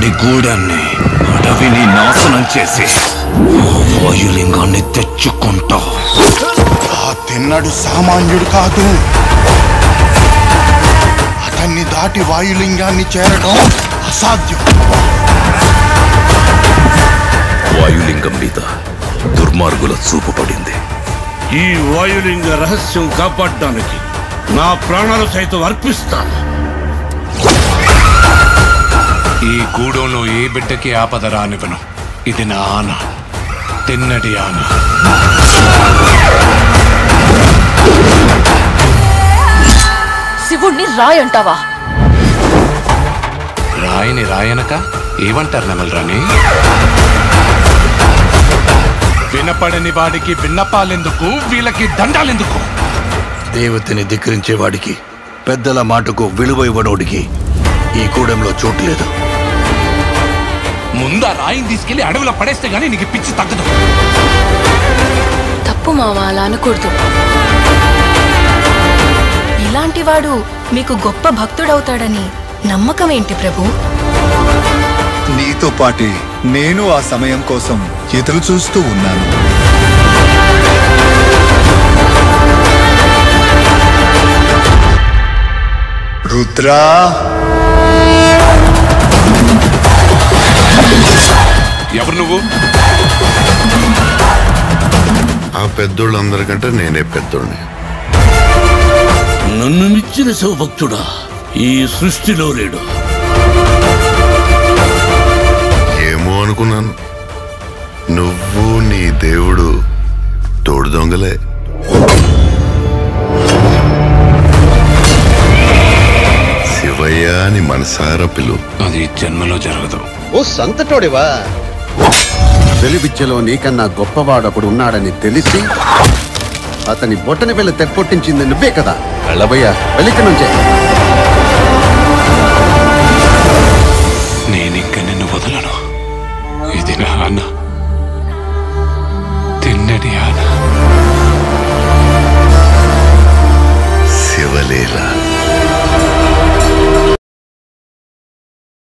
వాడి గూడాన్ని అడవిని నాశనం చేసి వాయులింగాన్ని తెచ్చుకుంటా. ఆ తిన్నడు సామాన్యుడు కాదు. అతన్ని దాటి వాయులింగాన్ని చేరడం అసాధ్యం. వాయులింగం మీద దుర్మార్గుల చూపు పడింది. ఈ వాయులింగ రహస్యం కాపాడడానికి నా ప్రాణాలు సైతం అర్పిస్తాను. ఈ గూడెంలో ఏ బిడ్డకి ఆపద రానివ్వను. ఇది నా ఆన, తిన్నడి ఆన. శివుణ్ణి రాయంటావా? రాయిని రాయనక ఏమంటారు నెమలరాని? వినపడని వాడికి విన్నపాలెందుకు, వీళ్ళకి దండాలెందుకు? దేవతని ధిక్కరించే వాడికి, పెద్దల మాటకు విలువ ఇవ్వనోడికి ఈ కూడంలో చోటు లేదు. ముందా రాయిని తీసుకెళ్లి అడవిలో పడేస్తే గానీ నీకు పిచ్చి తగ్గదు. తప్పు మామ, అలా అనకూడదు. ఇలాంటి వాడు మీకు గొప్ప భక్తుడవుతాడని నమ్మకం ఏంటి ప్రభు? నీతో పాటే నేను ఆ సమయం కోసం ఎదురు చూస్తూ ఉన్నాను. రుద్రా, ఎవరు నువ్వు? ఆ పెద్దోళ్ళందరికంటే నేనే పెద్దోడిని. నన్ను మించిన శివభక్తుడా ఈ సృష్టిలో లేడు. ఏమో అనుకున్నాను. నువ్వు నీ దేవుడు తోడు దొంగలే. శివయ్య అని మనసారా పిలు. అది జన్మలో జరగదు. ఓ సంతటోడివా? వెలివిద్యలో నీకన్నా గొప్పవాడొకడు ఉన్నాడని తెలిసి అతని బొట్టని వెళ్ళి తెప్పొట్టించింది నువ్వే కదా. వెళ్ళబోయా, వెళ్ళిక నుంచే.